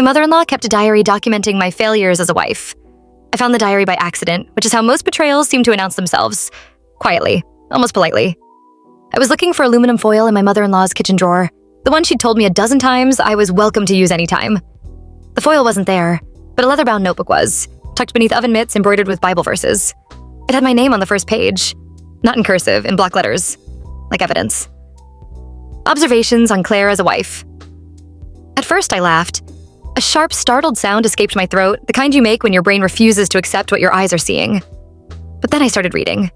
mother-in-law kept a diary documenting my failures as a wife. I found the diary by accident, which is how most betrayals seem to announce themselves. Quietly, almost politely. I was looking for aluminum foil in my mother-in-law's kitchen drawer, the one she'd told me a dozen times I was welcome to use anytime. The foil wasn't there, but a leather-bound notebook was, tucked beneath oven mitts embroidered with Bible verses. It had my name on the first page, not in cursive, in block letters, like evidence. Observations on Claire as a wife. At first, I laughed. A sharp, startled sound escaped my throat, the kind you make when your brain refuses to accept what your eyes are seeing. But then I started reading.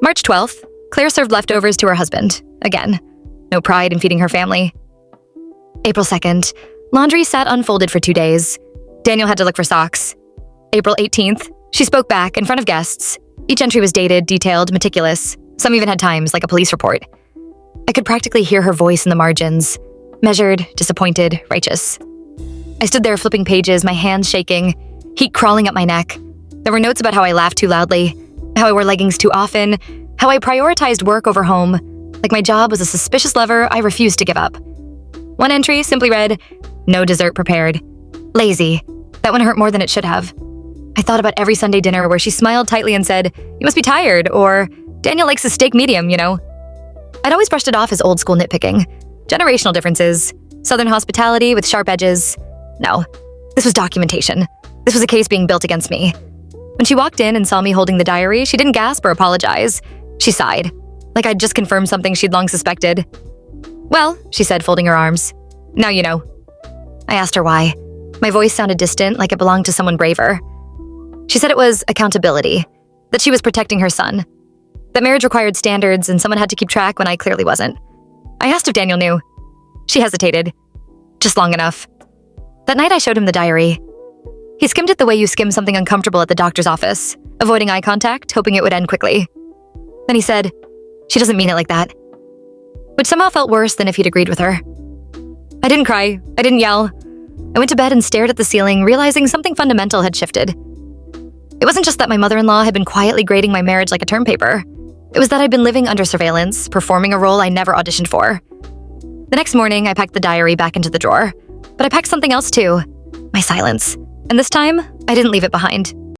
March 12th, Claire served leftovers to her husband. Again, no pride in feeding her family. April 2nd, laundry sat unfolded for 2 days. Daniel had to look for socks. April 18th, she spoke back in front of guests. Each entry was dated, detailed, meticulous. Some even had times, like a police report. I could practically hear her voice in the margins. Measured, disappointed, righteous. I stood there flipping pages, my hands shaking, heat crawling up my neck. There were notes about how I laughed too loudly, how I wore leggings too often, how I prioritized work over home, like my job was a suspicious lever I refused to give up. One entry simply read, "No dessert prepared. Lazy. That one hurt more than it should have." I thought about every Sunday dinner where she smiled tightly and said, "You must be tired," or "Daniel likes his steak medium, you know." I'd always brushed it off as old school nitpicking. Generational differences. Southern hospitality with sharp edges. No, this was documentation. This was a case being built against me. When she walked in and saw me holding the diary, she didn't gasp or apologize. She sighed, like I'd just confirmed something she'd long suspected. "Well," she said, folding her arms. "Now you know." I asked her why. My voice sounded distant, like it belonged to someone braver. She said it was accountability, that she was protecting her son, that marriage required standards and someone had to keep track when I clearly wasn't. I asked if Daniel knew. She hesitated. Just long enough. That night I showed him the diary. He skimmed it the way you skim something uncomfortable at the doctor's office, avoiding eye contact, hoping it would end quickly. Then he said, "She doesn't mean it like that." Which somehow felt worse than if he'd agreed with her. I didn't cry. I didn't yell. I went to bed and stared at the ceiling, realizing something fundamental had shifted. It wasn't just that my mother-in-law had been quietly grading my marriage like a term paper. It was that I'd been living under surveillance, performing a role I never auditioned for. The next morning, I packed the diary back into the drawer. But I packed something else too. My silence. And this time, I didn't leave it behind.